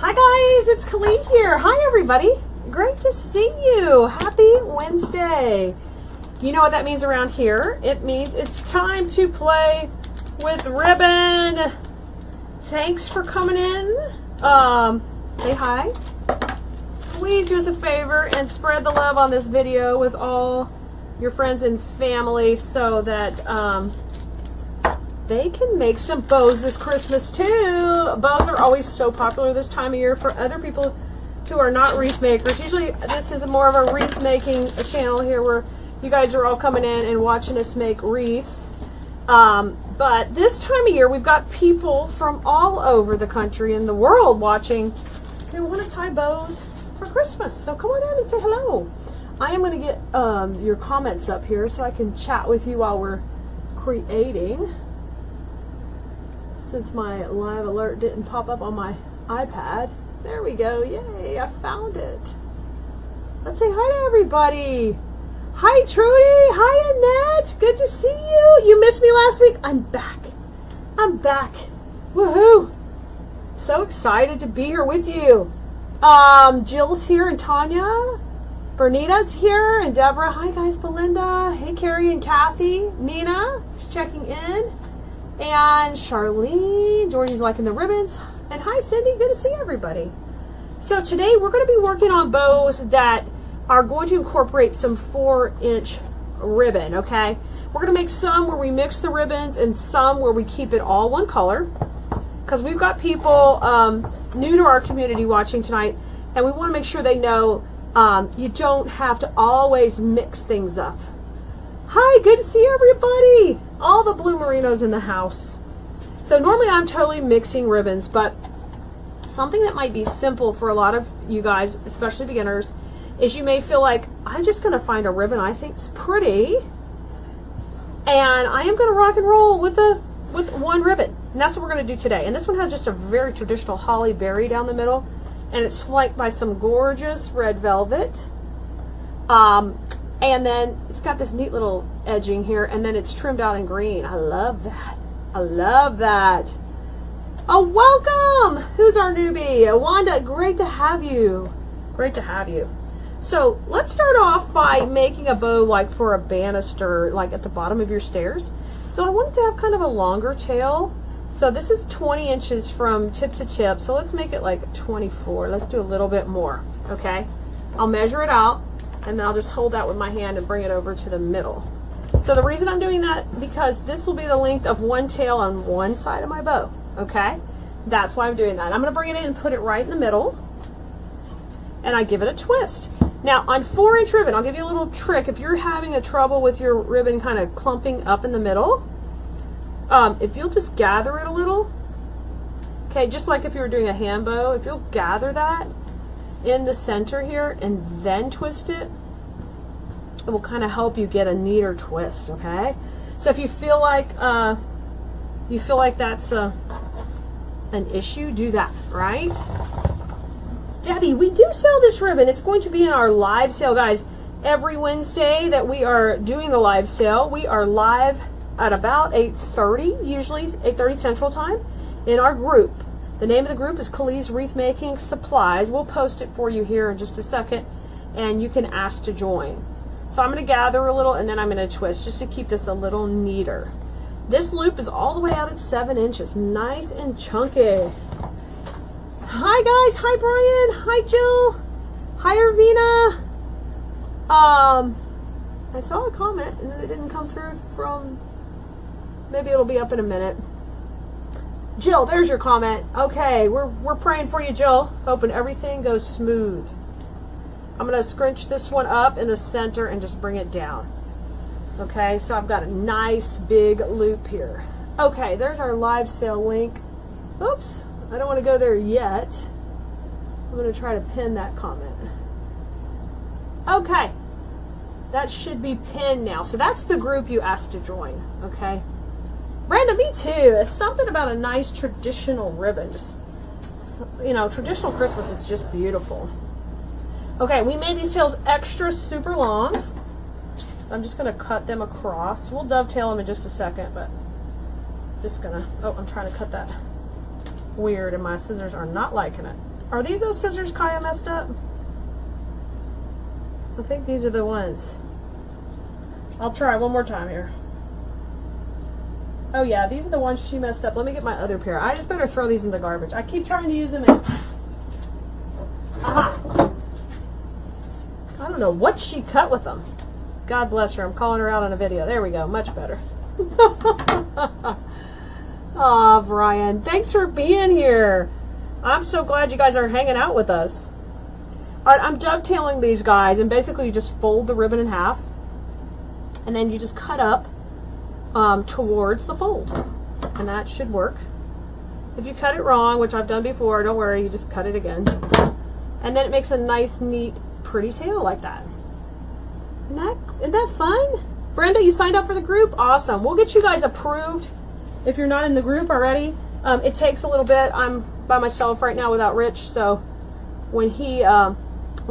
Hi guys, it's Khalid here. Hi everybody. Great to see you. Happy Wednesday. You know what that means around here? It means it's time to play with ribbon. Thanks for coming in. Say hi. Please do us a favor and spread the love on this video with all your friends and family so that they can make some bows this Christmas too. Bows are always so popular this time of year for other people who are not wreath makers. Usually this is more of a wreath making channel here where you guys are all coming in and watching us make wreaths. But this time of year we've got people from all over the country and the world watching who want to tie bows for Christmas. So come on in and say hello. I am going to get your comments up here so I can chat with you while we're creating. Since my live alert didn't pop up on my iPad. There we go. Yay, I found it. Let's say hi to everybody. Hi, Trudy. Hi, Annette. Good to see you. You missed me last week. I'm back. I'm back. Woohoo. So excited to be here with you. Jill's here and Tanya. Bernita's here and Deborah. Hi, guys. Belinda. Hey, Carrie and Kathy. Nina is checking in. And Charlene, Georgie's liking the ribbons. And hi, Cindy, good to see everybody. So today we're going to be working on bows that are going to incorporate some 4-inch ribbon, okay? We're going to make some where we mix the ribbons and some where we keep it all one color. Because we've got people new to our community watching tonight, and we want to make sure they know you don't have to always mix things up. Hi, good to see everybody. All the blue merinos in the house. So normally I'm totally mixing ribbons, but something that might be simple for a lot of you guys, especially beginners, is you may feel like, I'm just going to find a ribbon I think's pretty, and I am going to rock and roll with one ribbon. And that's what we're going to do today. And this one has just a very traditional holly berry down the middle, and it's flanked by some gorgeous red velvet. And then it's got this neat little edging here, and then it's trimmed out in green. I love that. I love that. Oh, welcome! Who's our newbie? Wanda, great to have you. Great to have you. So let's start off by making a bow like for a banister, like at the bottom of your stairs. So I wanted to have kind of a longer tail. So this is 20 inches from tip to tip. So let's make it like 24. Let's do a little bit more, okay? I'll measure it out. And then I'll just hold that with my hand and bring it over to the middle. So the reason I'm doing that, because this will be the length of one tail on one side of my bow, okay? That's why I'm doing that. I'm going to bring it in and put it right in the middle, and I give it a twist. Now on 4-inch ribbon, I'll give you a little trick. If you're having a trouble with your ribbon kind of clumping up in the middle, if you'll just gather it a little, okay, just like if you were doing a hand bow, if you'll gather that in the center here and then twist it, it will kind of help you get a neater twist, okay? So if you feel like that's an issue, do that, right? Debbie, we do sell this ribbon. It's going to be in our live sale, guys. Every Wednesday that we are doing the live sale, we are live at about 8:30, usually 8:30 Central Time, in our group. The name of the group is Khalid's Wreath Making Supplies. We'll post it for you here in just a second, and you can ask to join. So I'm going to gather a little, and then I'm going to twist just to keep this a little neater. This loop is all the way out at 7 inches. Nice and chunky. Hi, guys. Hi, Brian. Hi, Jill. Hi, Irvina. I saw a comment, and then it didn't come through from... Maybe it'll be up in a minute. Jill, there's your comment. Okay, we're praying for you, Jill. Hoping everything goes smooth. I'm going to scrunch this one up in the center and just bring it down. Okay, so I've got a nice big loop here. Okay, there's our live sale link. Oops, I don't want to go there yet. I'm going to try to pin that comment. Okay, that should be pinned now. So that's the group you asked to join, okay? Brenda, me too. It's something about a nice traditional ribbon. Just, you know, traditional Christmas is just beautiful. Okay, we made these tails extra super long. So I'm just going to cut them across. We'll dovetail them in just a second, but just going to, oh, I'm trying to cut that weird and my scissors are not liking it. Are these those scissors Kaya messed up? I think these are the ones. I'll try one more time here. Oh yeah, these are the ones she messed up. Let me get my other pair. I just better throw these in the garbage. I keep trying to use them and... Aha! I don't know what she cut with them. God bless her. I'm calling her out on a video. There we go. Much better. Aw, Brian. Thanks for being here. I'm so glad you guys are hanging out with us. Alright, I'm dovetailing these guys, and basically you just fold the ribbon in half, and then you just cut up towards the fold, and that should work. If you cut it wrong, which I've done before, don't worry, you just cut it again, and then it makes a nice, neat, pretty tail like that. Isn't that fun? Brenda, you signed up for the group? Awesome. We'll get you guys approved if you're not in the group already. It takes a little bit. I'm by myself right now without Rich, so when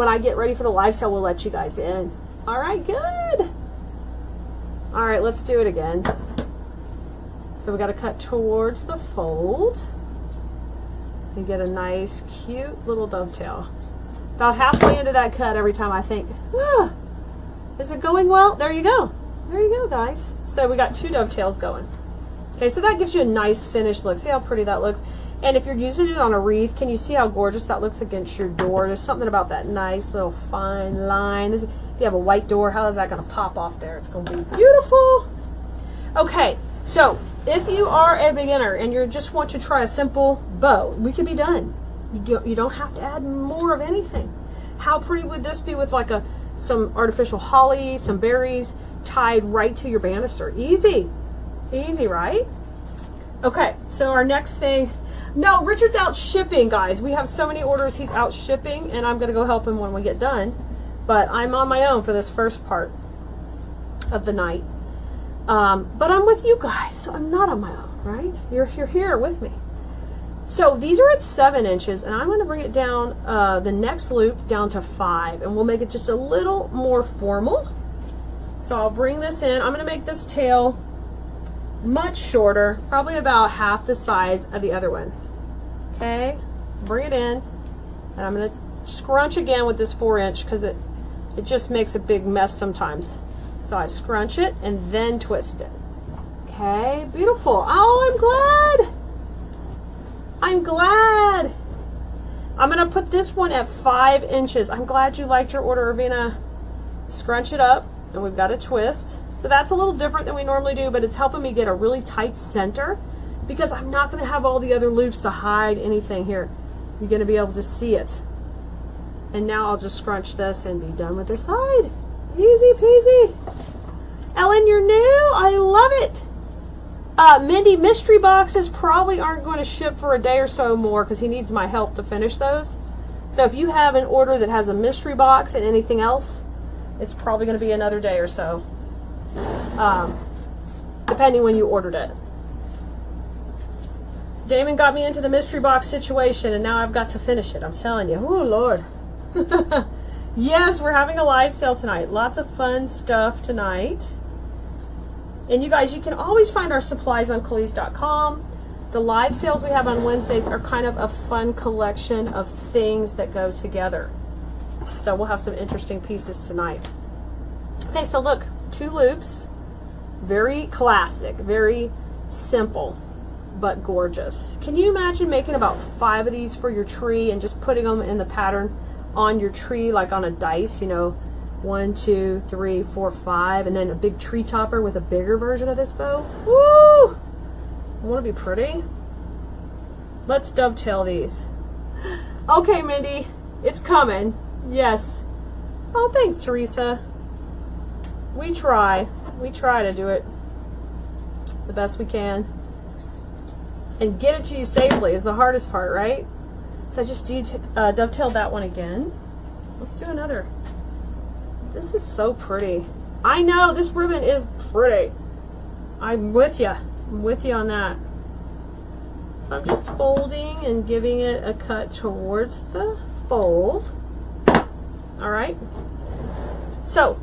I get ready for the live sale, we'll let you guys in. All right, good. All right, let's do it again. So we got to cut towards the fold and get a nice, cute little dovetail. About halfway into that cut every time I think, is it going well? There you go. There you go, guys. So we got 2 dovetails going. Okay, so that gives you a nice finished look. See how pretty that looks? And if you're using it on a wreath, can you see how gorgeous that looks against your door? There's something about that nice little fine line. If you have a white door, how is that going to pop off there? It's going to be beautiful. Okay, so if you are a beginner and you just want to try a simple bow, we could be done. You don't have to add more of anything. How pretty would this be with like some artificial holly, some berries tied right to your banister? Easy. Easy, right? Okay, so our next thing... No, Richard's out shipping, guys. We have so many orders, he's out shipping, and I'm going to go help him when we get done. But I'm on my own for this first part of the night. But I'm with you guys, so I'm not on my own, right? You're here with me. So these are at 7 inches, and I'm going to bring it down, the next loop down to 5, and we'll make it just a little more formal. So I'll bring this in. I'm going to make this tail much shorter, probably about half the size of the other one. Okay, bring it in, and I'm going to scrunch again with this 4-inch because it just makes a big mess sometimes. So I scrunch it and then twist it. Okay, beautiful. Oh, I'm glad. I'm going to put this one at 5 inches. I'm glad you liked your order, Urbina. Scrunch it up, and we've got a twist. So that's a little different than we normally do, but it's helping me get a really tight center because I'm not going to have all the other loops to hide anything here. You're going to be able to see it. And now I'll just scrunch this and be done with this side. Easy peasy. Ellen, you're new. I love it. Mindy, mystery boxes probably aren't going to ship for a day or so more because he needs my help to finish those. So if you have an order that has a mystery box and anything else, it's probably going to be another day or so. Depending when you ordered it. Damon got me into the mystery box situation, and now I've got to finish it. I'm telling you. Oh, Lord. Yes, we're having a live sale tonight. Lots of fun stuff tonight. And you guys, you can always find our supplies on Khalees.com. The live sales we have on Wednesdays are kind of a fun collection of things that go together. So we'll have some interesting pieces tonight. Okay, so look, 2 loops. Very classic, very simple, but gorgeous. Can you imagine making about 5 of these for your tree and just putting them in the pattern on your tree, like on a dice, you know, 1, 2, 3, 4, 5, and then a big tree topper with a bigger version of this bow? Woo! Won't it be pretty? Let's dovetail these. Okay, Mindy, it's coming. Yes. Oh, thanks, Teresa. We try to do it the best we can. And get it to you safely is the hardest part, right? So I just dovetailed that one again. Let's do another. This is so pretty. I know, this ribbon is pretty. I'm with you. I'm with you on that. So I'm just folding and giving it a cut towards the fold. All right. So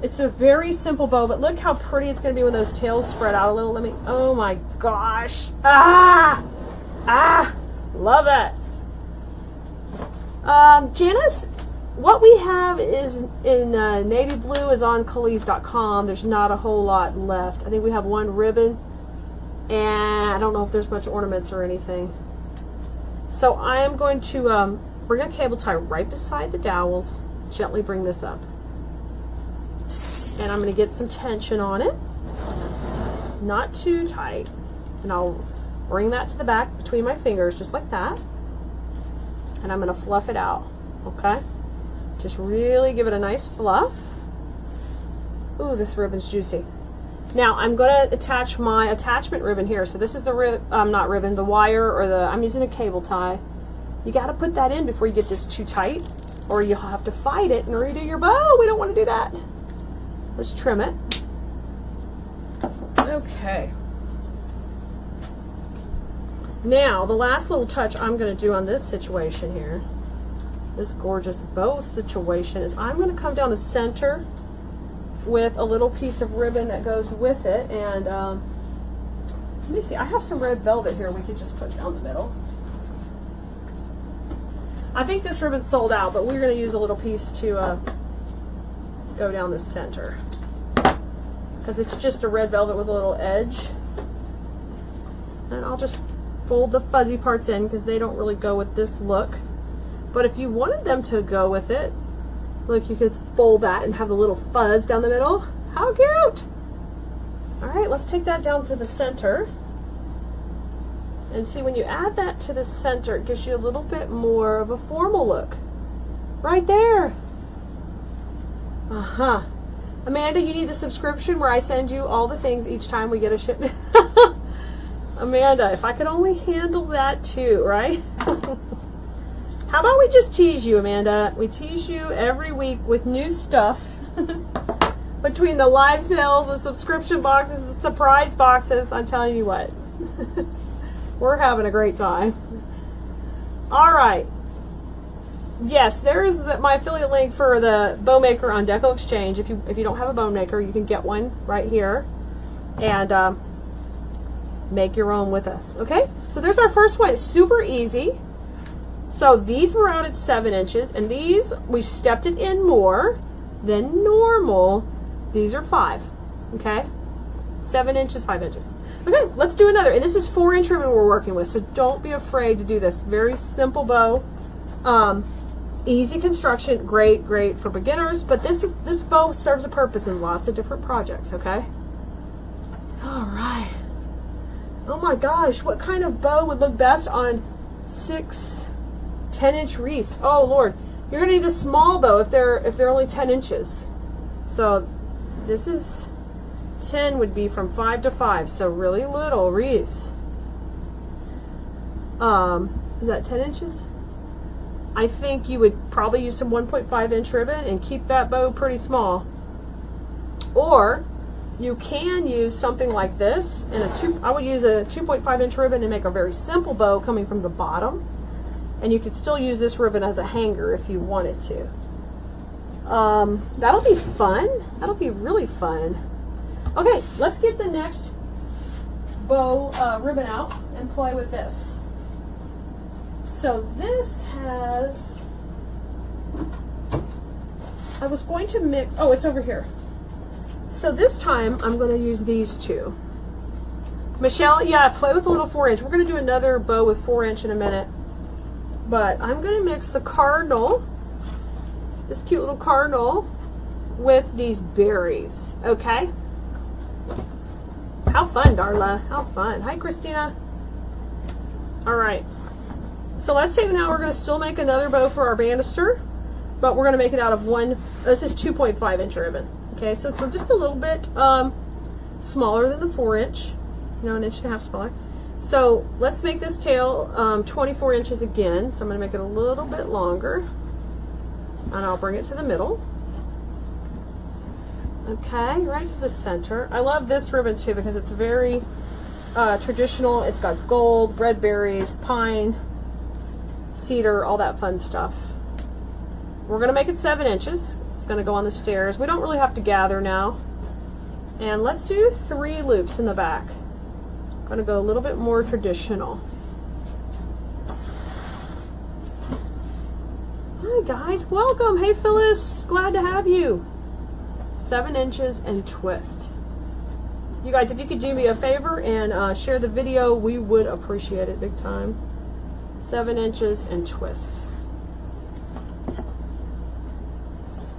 it's a very simple bow, but look how pretty it's going to be when those tails spread out a little. Let me, oh my gosh. Love that. Janice, what we have is in navy blue is on Khalees.com. There's not a whole lot left. I think we have one ribbon, and I don't know if there's much ornaments or anything. So I am going to bring a cable tie right beside the dowels, gently bring this up. And I'm going to get some tension on it, not too tight. And I'll bring that to the back between my fingers, just like that. And I'm going to fluff it out, okay? Just really give it a nice fluff. Ooh, this ribbon's juicy. Now I'm going to attach my attachment ribbon here. So this is the the wire, or I'm using a cable tie. You got to put that in before you get this too tight, or you'll have to fight it and redo your bow. We don't want to do that. Let's trim it. Okay. Now, the last little touch I'm going to do on this situation here, this gorgeous bow situation, is I'm going to come down the center with a little piece of ribbon that goes with it. And let me see, I have some red velvet here we could just put down the middle. I think this ribbon's sold out, but we're going to use a little piece to go down the center, because it's just a red velvet with a little edge. And I'll just fold the fuzzy parts in because they don't really go with this look. But if you wanted them to go with it, look, you could fold that and have the little fuzz down the middle. How cute! All right, let's take that down to the center. And see, when you add that to the center, it gives you a little bit more of a formal look. Right there. Uh-huh. Amanda, you need the subscription where I send you all the things each time we get a shipment. Amanda, if I could only handle that too, right? How about we just tease you, Amanda? We tease you every week with new stuff. Between the live sales, the subscription boxes, the surprise boxes, I'm telling you what. We're having a great time. All right. Yes, there is my affiliate link for the bow maker on Deco Exchange. If you don't have a bow maker, you can get one right here and make your own with us. Okay, so there's our first one. It's super easy. So these were out at 7 inches, and these we stepped it in more than normal. These are 5. Okay, 7 inches, 5 inches. Okay, let's do another. And this is 4-inch ribbon we're working with, so don't be afraid to do this. Very simple bow. Easy construction, great for beginners, but this bow serves a purpose in lots of different projects, okay? All right. Oh my gosh, what kind of bow would look best on 6 10-inch wreaths? Oh Lord, you're gonna need a small bow if they're only 10 inches. So this is 10 would be from 5 to 5, so really little wreaths. Is that 10 inches? I think you would probably use some 1.5-inch ribbon and keep that bow pretty small. Or you can use something like this, and I would use a 2.5-inch ribbon and make a very simple bow coming from the bottom. And you could still use this ribbon as a hanger if you wanted to. That'll be fun. That'll be really fun. Okay, let's get the next bow ribbon out and play with this. So this has, I was going to mix, oh, it's over here. So this time I'm going to use these two. Michelle, yeah, play with a little 4-inch. We're going to do another bow with 4-inch in a minute. But I'm going to mix the cardinal, this cute little cardinal, with these berries, okay? How fun, Darla. How fun. Hi, Christina. All right. So let's say now we're going to still make another bow for our banister, but we're going to make it out of this is 2.5-inch ribbon. Okay, so it's just a little bit smaller than the 4-inch, an inch and a half smaller. So let's make this tail 24 inches again. So I'm going to make it a little bit longer, and I'll bring it to the middle. Okay, right to the center. I love this ribbon too because it's very traditional. It's got gold, red berries, pine, cedar, all that fun stuff. We're going to make it 7 inches. It's going to go on the stairs. We don't really have to gather now. And let's do 3 loops in the back. I'm going to go a little bit more traditional. Hi guys, welcome. Hey Phyllis, glad to have you. 7 inches and twist. You guys, if you could do me a favor and share the video, we would appreciate it big time. 7 inches and twist.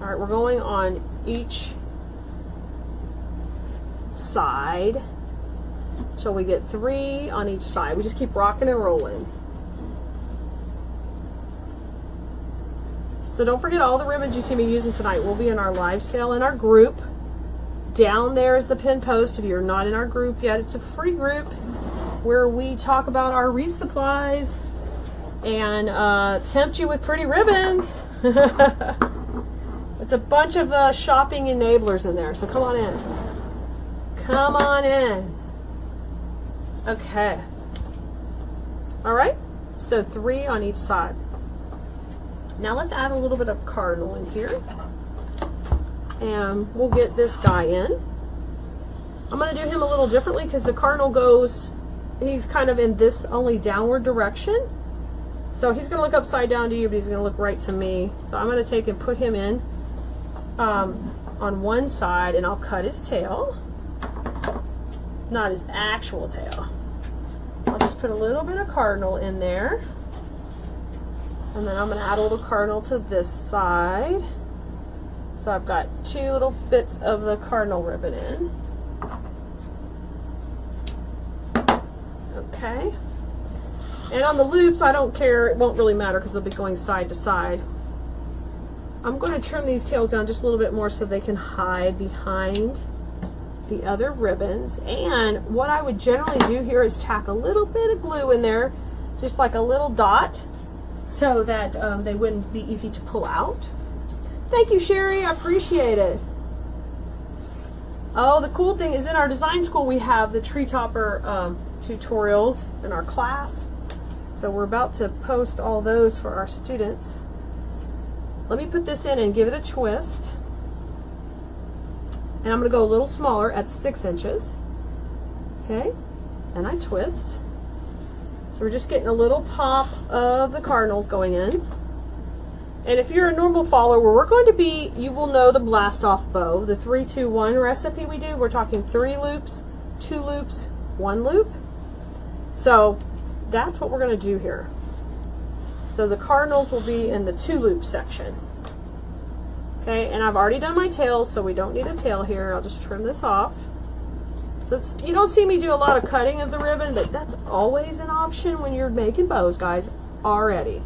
All right, we're going on each side till we get 3 on each side. We just keep rocking and rolling. So don't forget, all the ribbons you see me using tonight will be in our live sale in our group. Down there is the pin post. If you're not in our group yet, it's a free group where we talk about our wreath supplies and tempt you with pretty ribbons. It's a bunch of shopping enablers in there, so come on in. Come on in. Okay. All right, so 3 on each side. Now let's add a little bit of cardinal in here. And we'll get this guy in. I'm going to do him a little differently because the cardinal goes, he's kind of in this only downward direction. So he's going to look upside down to you, but he's going to look right to me. So I'm going to take and put him in on one side, and I'll cut his tail. Not his actual tail. I'll just put a little bit of cardinal in there. And then I'm going to add a little cardinal to this side. So I've got 2 little bits of the cardinal ribbon in. Okay. And on the loops, I don't care. It won't really matter because they'll be going side to side. I'm going to trim these tails down just a little bit more so they can hide behind the other ribbons. And what I would generally do here is tack a little bit of glue in there, just like a little dot, so that they wouldn't be easy to pull out. Thank you, Sherry. I appreciate it. Oh, the cool thing is in our design school we have the tree topper tutorials in our class. So we're about to post all those for our students. Let me put this in and give it a twist. And I'm going to go a little smaller at 6 inches. Okay, and I twist. So we're just getting a little pop of the cardinals going in. And if you're a normal follower, we're going to be, you will know the blast off bow, the 3-2-1 recipe we do. We're talking 3 loops, 2 loops, 1 loop. So that's what we're going to do here. So the cardinals will be in the 2 loop section. Okay, and I've already done my tails, so we don't need a tail here. I'll just trim this off. So it's, you don't see me do a lot of cutting of the ribbon, but that's always an option when you're making bows, guys, already.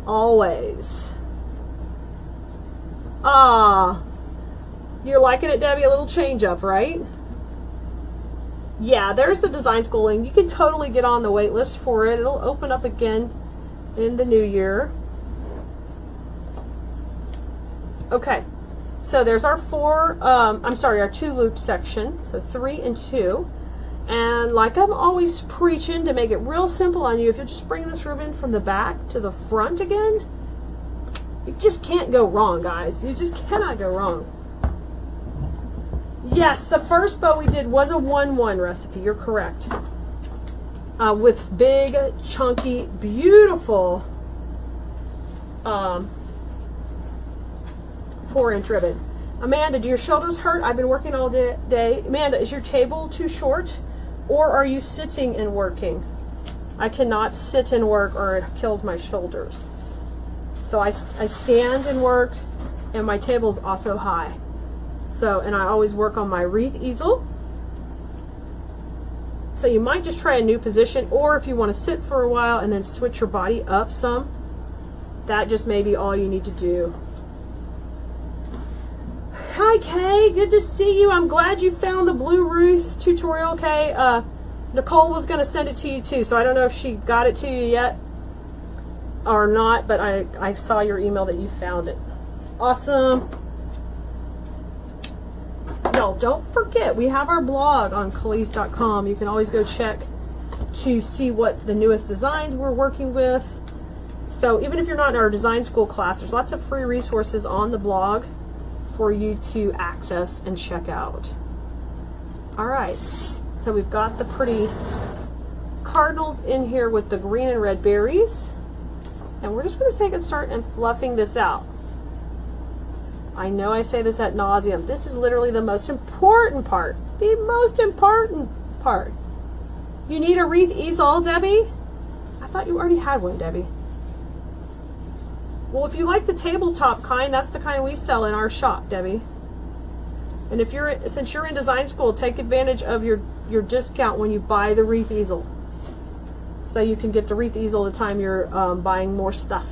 Always. Ah, you're liking it, Debbie? A little change up, right? Yeah, there's the design schooling. You can totally get on the wait list for it. It'll open up again in the new year. Okay. So there's our our 2 loop section, so 3 and 2. And like I'm always preaching, to make it real simple on you, if you just bring this ribbon from the back to the front again, you just can't go wrong, guys. You just cannot go wrong. Yes, the first bow we did was a 1-1 recipe, you're correct. With big, chunky, beautiful 4-inch ribbon. Amanda, do your shoulders hurt? I've been working all day. Amanda, is your table too short, or are you sitting and working? I cannot sit and work or it kills my shoulders. So I stand and work, and my table is also high. So, and I always work on my wreath easel. So you might just try a new position, or if you want to sit for a while and then switch your body up some, that just may be all you need to do. Hi Kay, good to see you. I'm glad you found the blue wreath tutorial, Kay. Nicole was going to send it to you too, so I don't know if she got it to you yet or not, but I saw your email that you found it. Awesome. Y'all, don't forget, we have our blog on Khalees.com. You can always go check to see what the newest designs we're working with. So even if you're not in our design school class, there's lots of free resources on the blog for you to access and check out. All right, so we've got the pretty cardinals in here with the green and red berries. And we're just going to take and start and fluffing this out. I know I say this ad nauseum. This is literally the most important part. The most important part. You need a wreath easel, Debbie? I thought you already had one, Debbie. Well, if you like the tabletop kind, that's the kind we sell in our shop, Debbie. And if since you're in design school, take advantage of your discount when you buy the wreath easel. So you can get the wreath easel the time you're buying more stuff.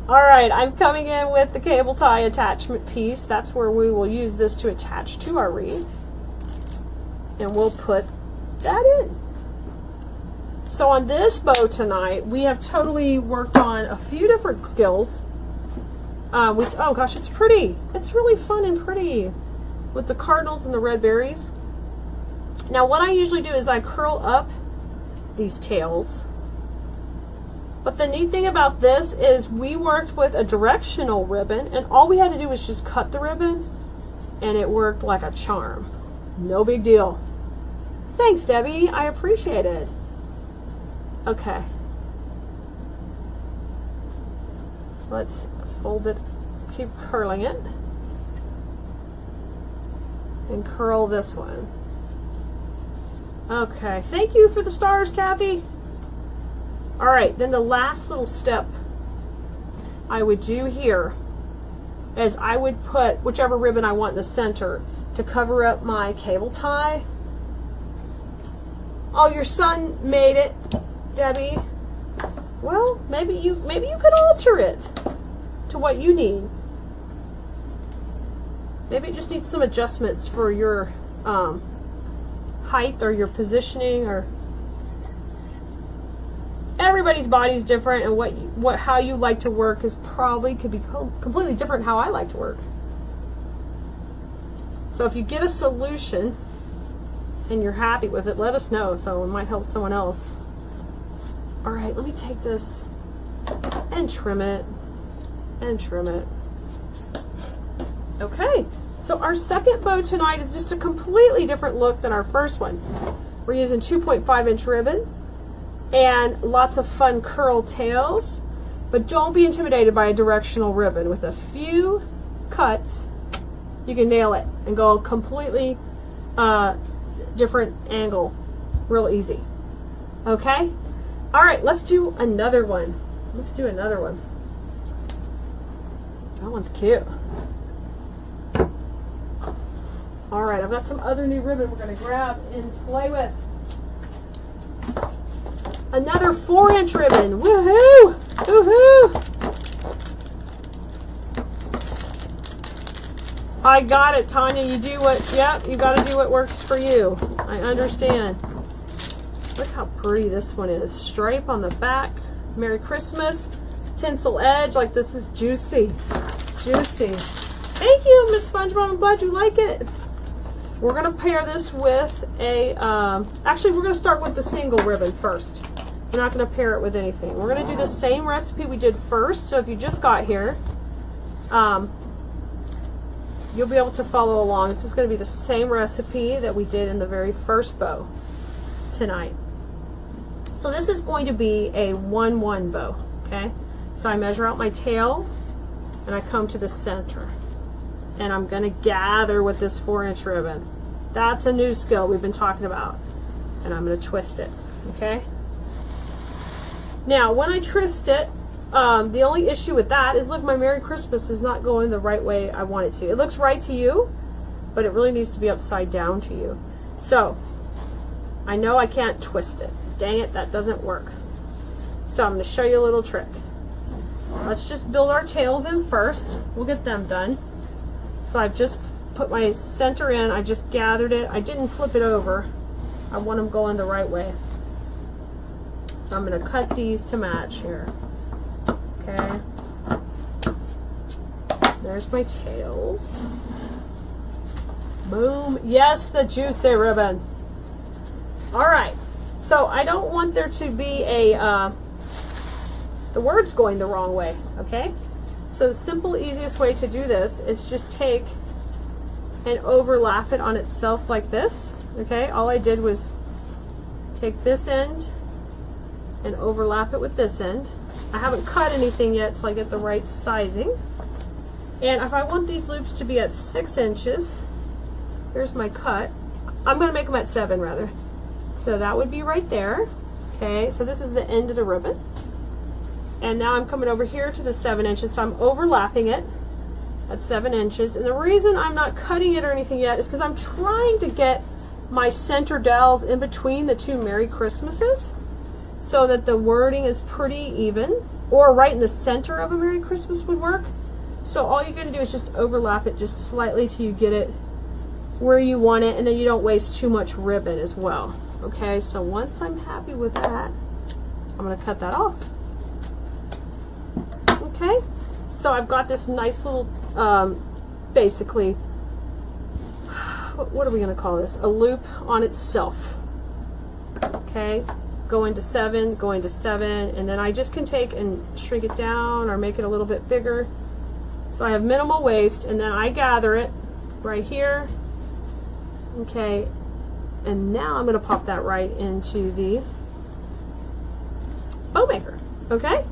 Alright, I'm coming in with the cable tie attachment piece. That's where we will use this to attach to our wreath. And we'll put that in. So on this bow tonight, we have totally worked on a few different skills. Oh gosh, it's pretty. It's really fun and pretty with the cardinals and the red berries. Now what I usually do is I curl up these tails. But the neat thing about this is we worked with a directional ribbon, and all we had to do was just cut the ribbon, and it worked like a charm. No big deal. Thanks, Debbie. I appreciate it. Okay. Let's fold it, keep curling it, and curl this one. Okay. Thank you for the stars, Kathy. All right, then the last little step I would do here is I would put whichever ribbon I want in the center to cover up my cable tie. Oh, your son made it, Debbie. Well, maybe you could alter it to what you need. Maybe it just needs some adjustments for your height or your positioning, or everybody's body's different, and how you like to work is probably could be completely different how I like to work. So if you get a solution and you're happy with it, let us know so it might help someone else. All right, let me take this and trim it and trim it. Okay, so our second bow tonight is just a completely different look than our first one. We're using 2.5-inch ribbon and lots of fun curl tails, but don't be intimidated by a directional ribbon. With a few cuts, you can nail it and go completely different angle real easy. Okay? All right, let's do another one. Let's do another one. That one's cute. All right, I've got some other new ribbon we're going to grab and play with. Another 4-inch ribbon. Woohoo! Woohoo! I got it, Tanya. You do what, yep, you got to do what works for you. I understand. Look how pretty this one is. Stripe on the back. Merry Christmas. Tinsel edge. Like, this is juicy. Juicy. Thank you, Miss SpongeBob. I'm glad you like it. We're going to pair this with a, actually, we're going to start with the single ribbon first. We're not going to pair it with anything. We're going to do the same recipe we did first. So if you just got here, you'll be able to follow along. This is going to be the same recipe that we did in the very first bow tonight. So this is going to be a 1-1 bow, okay? So I measure out my tail and I come to the center. And I'm going to gather with this 4-inch ribbon. That's a new skill we've been talking about. And I'm going to twist it, okay? Now, when I twist it, the only issue with that is, look, my Merry Christmas is not going the right way I want it to. It looks right to you, but it really needs to be upside down to you. So, I know I can't twist it. Dang it, that doesn't work. So I'm going to show you a little trick. Let's just build our tails in first. We'll get them done. So I've just put my center in. I just gathered it. I didn't flip it over. I want them going the right way. So I'm going to cut these to match here. Okay. There's my tails. Boom. Yes, the juicy ribbon. All right. So I don't want there to be a, the word's going the wrong way, okay? So the simple, easiest way to do this is just take and overlap it on itself like this, okay? All I did was take this end and overlap it with this end. I haven't cut anything yet till I get the right sizing. And if I want these loops to be at 6 inches, here's my cut. I'm going to make them at 7 rather. So that would be right there. Okay, so this is the end of the ribbon. And now I'm coming over here to the 7 inches, so I'm overlapping it at 7 inches. And the reason I'm not cutting it or anything yet is because I'm trying to get my center dowels in between the two Merry Christmases so that the wording is pretty even, or right in the center of a Merry Christmas would work. So all you're going to do is just overlap it just slightly till you get it where you want it, and then you don't waste too much ribbon as well. Okay, so once I'm happy with that, I'm going to cut that off. Okay, so I've got this nice little, basically, what are we going to call this? A loop on itself. Okay, going to 7, and then I just can take and shrink it down or make it a little bit bigger. So I have minimal waste, and then I gather it right here. Okay, and now I'm going to pop that right into the bow maker. Okay,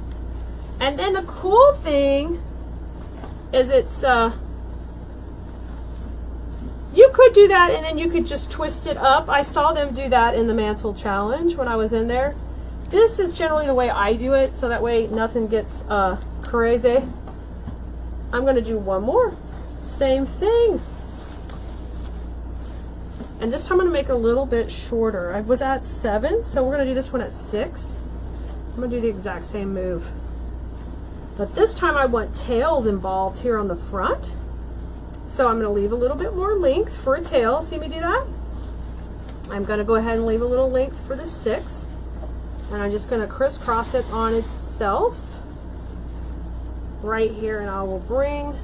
and then the cool thing is it's you could do that and then you could just twist it up. I saw them do that in the mantle challenge when I was in there. This is generally the way I do it, so that way nothing gets crazy. I'm going to do one more. Same thing. And this time I'm going to make it a little bit shorter. I was at 7, so we're going to do this one at 6. I'm going to do the exact same move. But this time I want tails involved here on the front. So I'm going to leave a little bit more length for a tail. See me do that? I'm going to go ahead and leave a little length for the 6th. And I'm just going to crisscross it on itself right here, and I will bring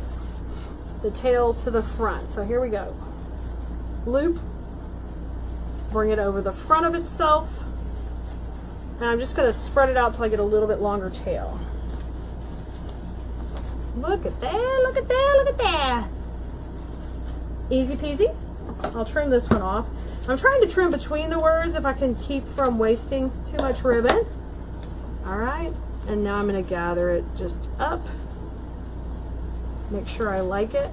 the tails to the front. So here we go. Loop, bring it over the front of itself, and I'm just going to spread it out till I get a little bit longer tail. Look at that, look at that, look at that. Easy peasy. I'll trim this one off. I'm trying to trim between the words if I can keep from wasting too much ribbon. Alright, and now I'm going to gather it just up. Make sure I like it.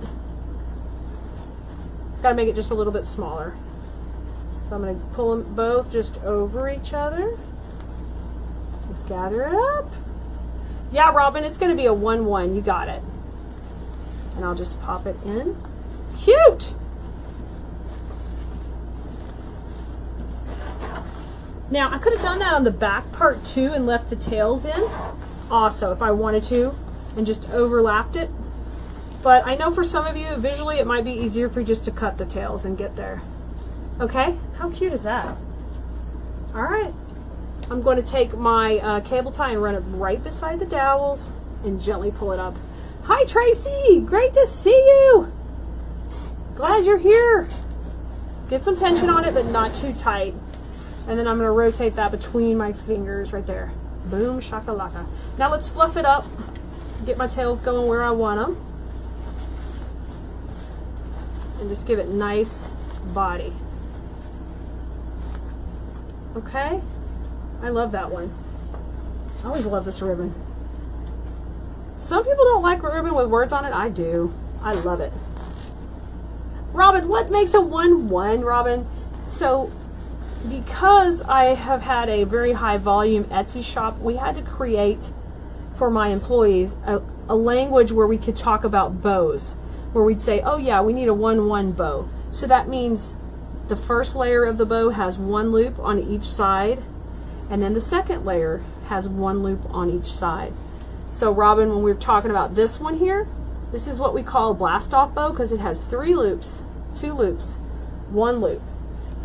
Got to make it just a little bit smaller. So I'm going to pull them both just over each other. Just gather it up. Yeah, Robin, it's going to be a 1-1. You got it. And I'll just pop it in. Cute! Now, I could have done that on the back part too and left the tails in also if I wanted to and just overlapped it. But I know for some of you, visually, it might be easier for you just to cut the tails and get there. Okay? How cute is that? All right. I'm going to take my cable tie and run it right beside the dowels and gently pull it up. Hi, Tracy. Great to see you. Glad you're here. Get some tension on it, but not too tight. And then I'm going to rotate that between my fingers right there. Boom, shakalaka. Now let's fluff it up. Get my tails going where I want them. And just give it nice body. Okay? I love that one. I always love this ribbon. Some people don't like ribbon with words on it. I do. I love it. Robin, what makes a 1-1, Robin? So, because I have had a very high volume Etsy shop, we had to create for my employees a language where we could talk about bows, where we'd say, oh yeah, we need a 1-1 bow. So that means the first layer of the bow has 1 loop on each side, and then the second layer has 1 loop on each side. So Robin, when we were talking about this one here, this is what we call a blast off bow because it has 3 loops, 2 loops, 1 loop.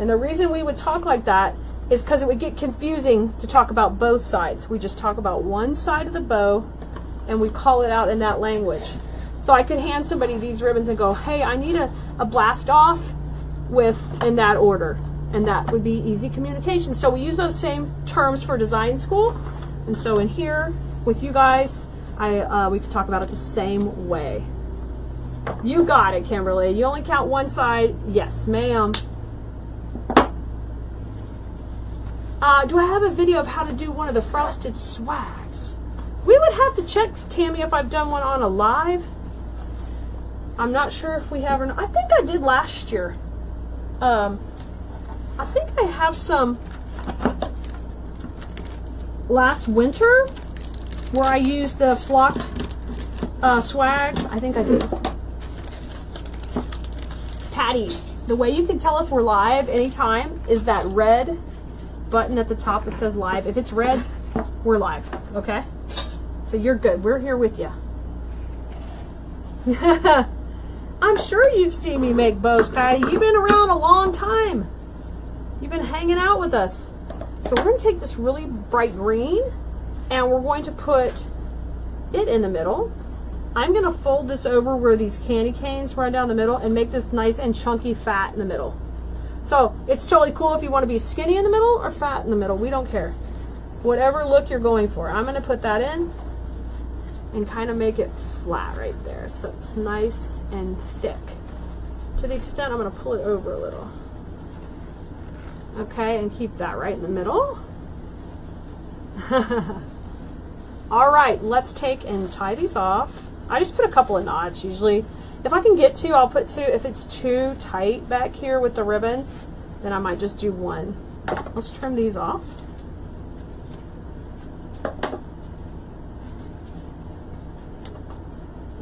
And the reason we would talk like that is because it would get confusing to talk about both sides. We just talk about one side of the bow and we call it out in that language. So I could hand somebody these ribbons and go, hey, I need a blast off in that order. And that would be easy communication. So we use those same terms for design school. And so in here with you guys, we can talk about it the same way. You got it, Kimberly. You only count one side. Yes, ma'am. Do I have a video of how to do one of the frosted swags? We would have to check, Tammy, if I've done one on a live. I'm not sure if we have or not. I think I did last year. I think I have some last winter where I used the flocked swags. I think I did. Patty, the way you can tell if we're live anytime is that red button at the top that says live. If it's red, we're live, okay? So you're good. We're here with you. I'm sure you've seen me make bows, Patty. You've been around a long time. You've been hanging out with us. So we're going to take this really bright green and we're going to put it in the middle. I'm going to fold this over where these candy canes run down the middle and make this nice and chunky fat in the middle. So it's totally cool if you want to be skinny in the middle or fat in the middle. We don't care. Whatever look you're going for. I'm going to put that in and kind of make it flat right there so it's nice and thick. To the extent I'm going to pull it over a little. Okay, and keep that right in the middle. All right, let's take and tie these off. I just put a couple of knots usually. If I can get two, I'll put two. If it's too tight back here with the ribbon, then I might just do one. Let's trim these off.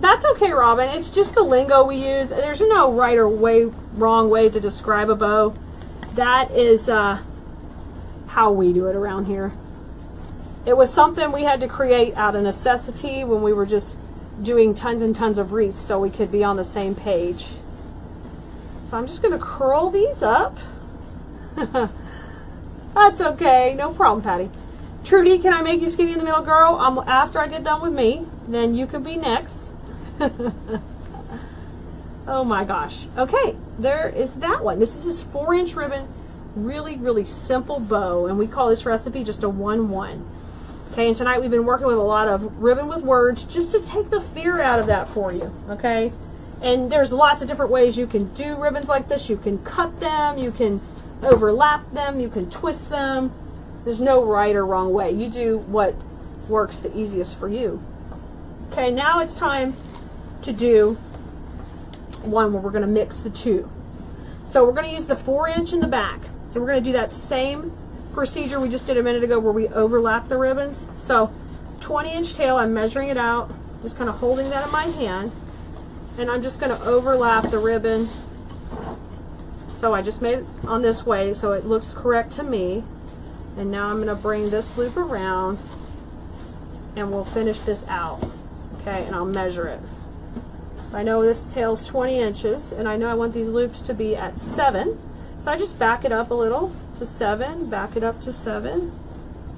That's okay, Robin. It's just the lingo we use. There's no right or wrong way to describe a bow. That is how we do it around here. It was something we had to create out of necessity when we were just doing tons and tons of wreaths so we could be on the same page. So I'm just going to curl these up. That's okay. No problem, Patty. Trudy, can I make you skinny in the middle, girl? After I get done with me, then you can be next. Oh my gosh. Okay, there is that one. This is this 4-inch ribbon, really, really simple bow, and we call this recipe just a 1-1. Okay, and tonight we've been working with a lot of ribbon with words just to take the fear out of that for you, okay? And there's lots of different ways you can do ribbons like this. You can cut them, you can overlap them, you can twist them. There's no right or wrong way. You do what works the easiest for you. Okay, now it's time to do one where we're going to mix the two. So we're going to use the 4-inch in the back. So we're going to do that same procedure we just did a minute ago where we overlap the ribbons. So 20-inch tail, I'm measuring it out, just kind of holding that in my hand, and I'm just going to overlap the ribbon. So I just made it on this way so it looks correct to me. And now I'm going to bring this loop around and we'll finish this out. Okay, and I'll measure it. So I know this tail's 20 inches and I know I want these loops to be at 7. So I just back it up a little to 7, back it up to 7,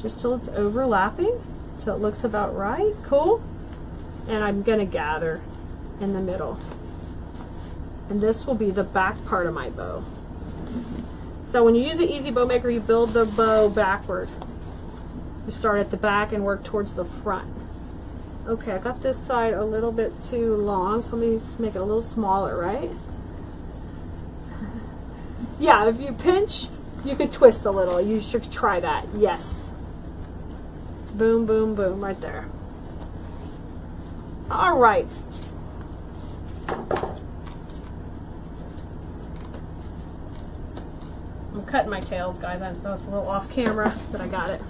just till it's overlapping, till it looks about right. Cool. And I'm going to gather in the middle. And this will be the back part of my bow. So when you use an easy bow maker, you build the bow backward. You start at the back and work towards the front. Okay, I got this side a little bit too long, so let me just make it a little smaller, right? Yeah, if you pinch, you could twist a little. You should try that. Yes. Boom, boom, boom, right there. All right. I'm cutting my tails, guys. I know it's a little off camera, but I got it.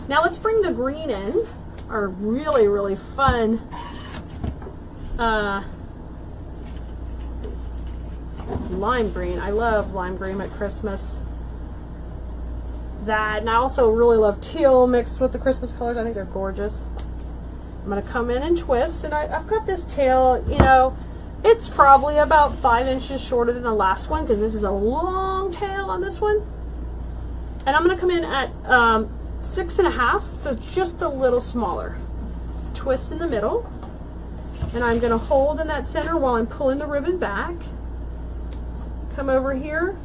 Now let's bring the green in. Our really, really fun lime green. I love lime green at Christmas. That, and I also really love teal mixed with the Christmas colors. I think they're gorgeous. I'm going to come in and twist, and I've got this tail, you know, it's probably about 5 inches shorter than the last one because this is a long tail on this one. And I'm going to come in at 6.5, so just a little smaller. Twist in the middle, and I'm going to hold in that center while I'm pulling the ribbon back. Come over here,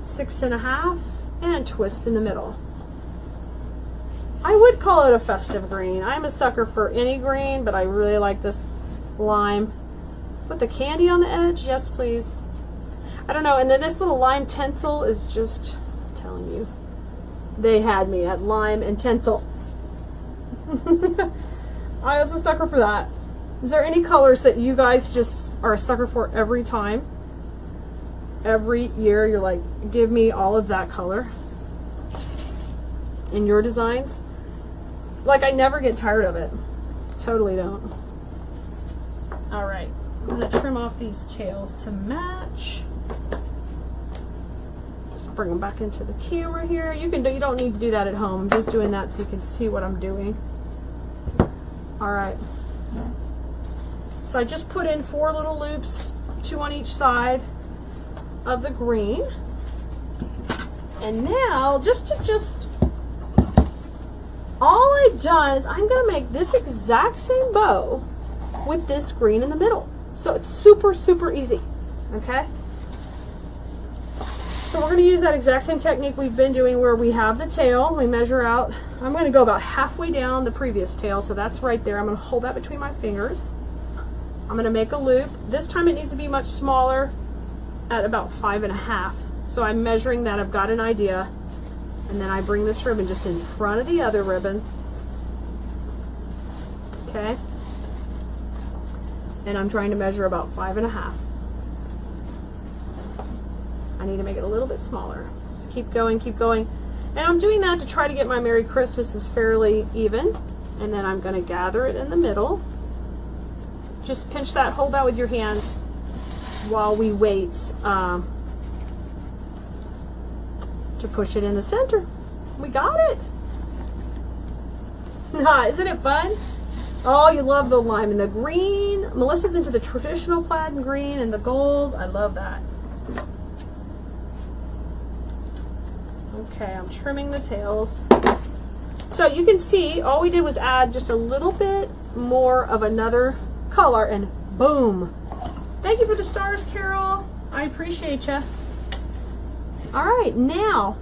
6.5, and twist in the middle. I would call it a festive green. I'm a sucker for any green, but I really like this lime. Put the candy on the edge, yes please. I don't know, and then this little lime tinsel is just, I'm telling you, they had me at lime and tinsel. I was a sucker for that. Is there any colors that you guys just are a sucker for every time? Every year you're like, give me all of that color in your designs? Like, I never get tired of it. Totally don't. All right, I'm gonna trim off these tails to match. Just bring them back into the camera here. You don't need to do that at home. I'm just doing that so you can see what I'm doing. All right. So I just put in 4 little loops, 2 on each side of the green. And now, all I've done is I'm going to make this exact same bow with this green in the middle. So it's super, super easy, okay? So we're going to use that exact same technique we've been doing where we have the tail, we measure out. I'm going to go about halfway down the previous tail, so that's right there. I'm going to hold that between my fingers. I'm going to make a loop. This time it needs to be much smaller at about 5.5. So I'm measuring that, I've got an idea. And then I bring this ribbon just in front of the other ribbon. Okay? And I'm trying to measure about 5.5. I need to make it a little bit smaller. Just keep going, keep going. And I'm doing that to try to get my Merry Christmases fairly even. And then I'm going to gather it in the middle. Just pinch that, hold that with your hands while we wait to push it in the center. We got it. Isn't it fun? Oh, you love the lime and the green. Melissa's into the traditional plaid and green and the gold. I love that. Okay, I'm trimming the tails. So you can see all we did was add just a little bit more of another color and boom. Thank you for the stars, Carol. I appreciate you. All right, now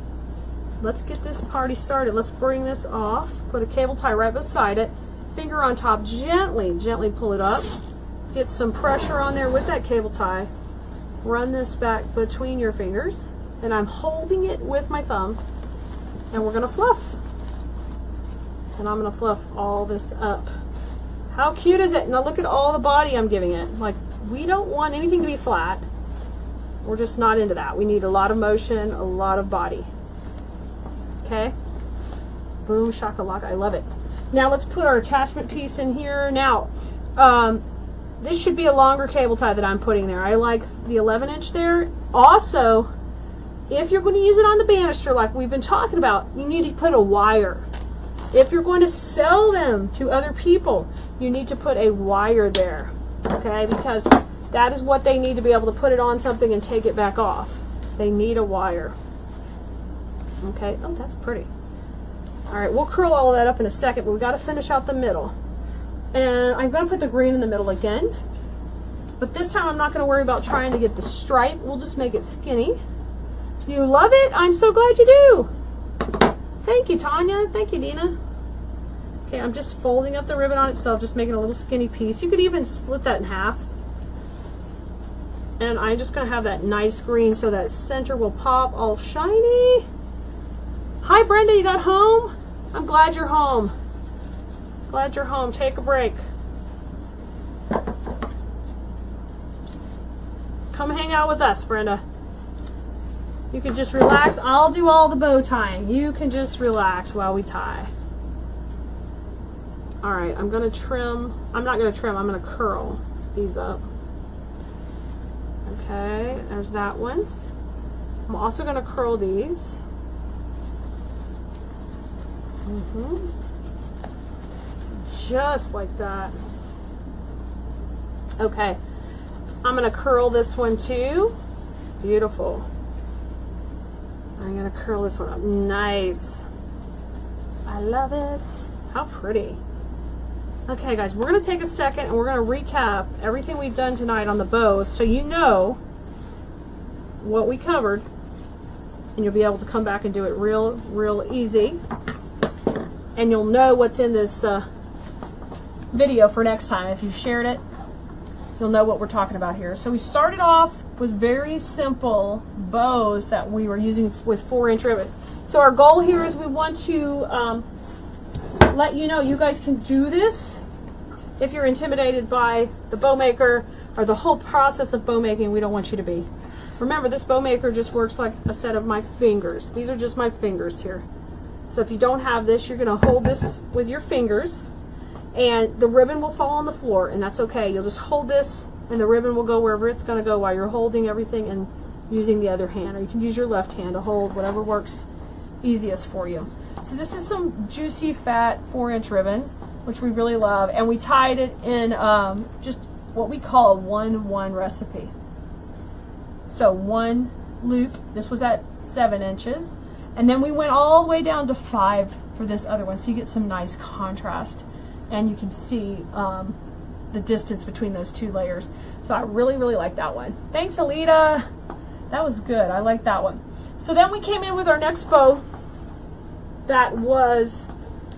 let's get this party started. Let's bring this off. Put a cable tie right beside it. Finger on top, gently, gently pull it up. Get some pressure on there with that cable tie. Run this back between your fingers. And I'm holding it with my thumb. And we're gonna fluff. And I'm gonna fluff all this up. How cute is it? Now look at all the body I'm giving it. Like, we don't want anything to be flat. We're just not into that. We need a lot of motion, a lot of body. Okay? Boom, shakalaka. I love it. Now let's put our attachment piece in here. Now, this should be a longer cable tie that I'm putting there. I like the 11-inch there. Also, if you're going to use it on the banister like we've been talking about, you need to put a wire. If you're going to sell them to other people, you need to put a wire there. Okay? Because that is what they need to be able to put it on something and take it back off. They need a wire. Okay? Oh, that's pretty. All right, we'll curl all of that up in a second, but we've got to finish out the middle. And I'm going to put the green in the middle again. But this time I'm not going to worry about trying to get the stripe. We'll just make it skinny. You love it? I'm so glad you do. Thank you, Tanya. Thank you, Dina. Okay, I'm just folding up the ribbon on itself, just making a little skinny piece. You could even split that in half. And I'm just going to have that nice green so that center will pop all shiny. Hi, Brenda. You got home? I'm glad you're home. Glad you're home. Take a break. Come hang out with us, Brenda. You can just relax. I'll do all the bow tying. You can just relax while we tie. All right, I'm going to trim. I'm not going to trim. I'm going to curl these up. Okay, there's that one. I'm also going to curl these. Just like that. Okay, I'm going to curl this one too. Beautiful. I'm going to curl this one up. Nice. I love it. How pretty. Okay, guys, we're going to take a second and we're going to recap everything we've done tonight on the bows so you know what we covered, and you'll be able to come back and do it real easy. And you'll know what's in this video for next time. If you've shared it, you'll know what we're talking about here. So we started off with very simple bows that we were using with 4-inch ribbon. So our goal here is we want to let you know you guys can do this. If you're intimidated by the bow maker or the whole process of bow making, we don't want you to be. Remember, this bow maker just works like a set of my fingers. These are just my fingers here. So if you don't have this, you're going to hold this with your fingers, and the ribbon will fall on the floor, and that's okay. You'll just hold this, and the ribbon will go wherever it's going to go while you're holding everything and using the other hand. Or you can use your left hand to hold, whatever works easiest for you. So this is some juicy, fat 4-inch ribbon, which we really love, and we tied it in just what we call a 1-1 recipe. So 1 loop, this was at 7 inches, and then we went all the way down to 5 for this other one, so you get some nice contrast, and you can see the distance between those 2 layers. So I really, really like that one. Thanks, Alita. That was good. I like that one. So then we came in with our next bow that was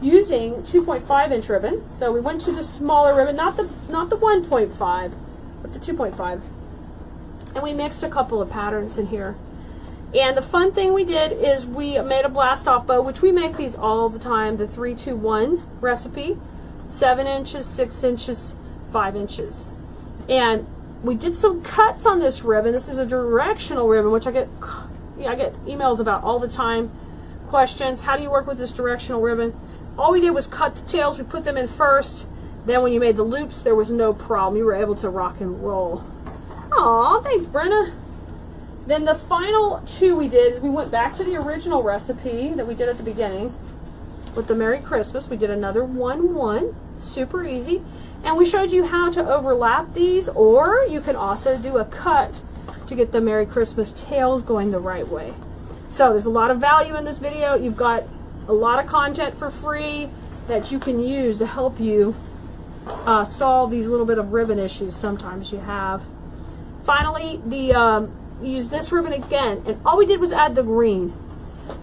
using 2.5-inch ribbon. So we went to the smaller ribbon, not the 1.5, but the 2.5. And we mixed a couple of patterns in here. And the fun thing we did is we made a blast off bow, which we make these all the time, the 3-2-1 recipe, 7 inches, 6 inches, 5 inches. And we did some cuts on this ribbon. This is a directional ribbon, which I get emails about all the time. Questions, how do you work with this directional ribbon? All we did was cut the tails, we put them in first. Then when you made the loops, there was no problem. You were able to rock and roll. Aw, thanks, Brenna. Then the final 2 we did is we went back to the original recipe that we did at the beginning with the Merry Christmas. We did another 1-1, super easy. And we showed you how to overlap these, or you can also do a cut to get the Merry Christmas tails going the right way. So there's a lot of value in this video. You've got a lot of content for free that you can use to help you solve these little bit of ribbon issues sometimes you have. Finally, use this ribbon again, and all we did was add the green,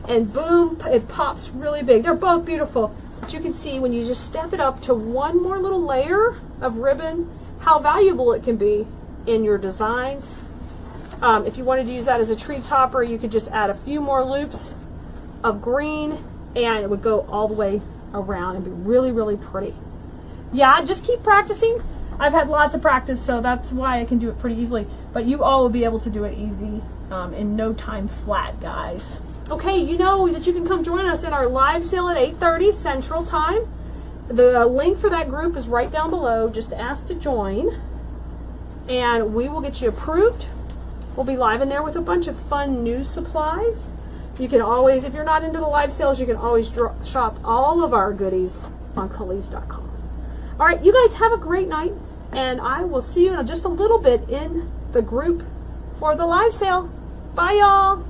and boom, it pops really big. They're both beautiful, but you can see when you just step it up to one more little layer of ribbon, how valuable it can be in your designs. If you wanted to use that as a tree topper, you could just add a few more loops of green, and it would go all the way around and be really, really pretty. Yeah, just keep practicing. I've had lots of practice, so that's why I can do it pretty easily. But you all will be able to do it easy in no time flat, guys. Okay, you know that you can come join us in our live sale at 8:30 Central Time. The link for that group is right down below. Just ask to join, and we will get you approved. We'll be live in there with a bunch of fun new supplies. You can always, if you're not into the live sales, you can always shop all of our goodies on Khalees.com. All right, you guys have a great night, and I will see you in just a little bit in the group for the live sale. Bye, y'all.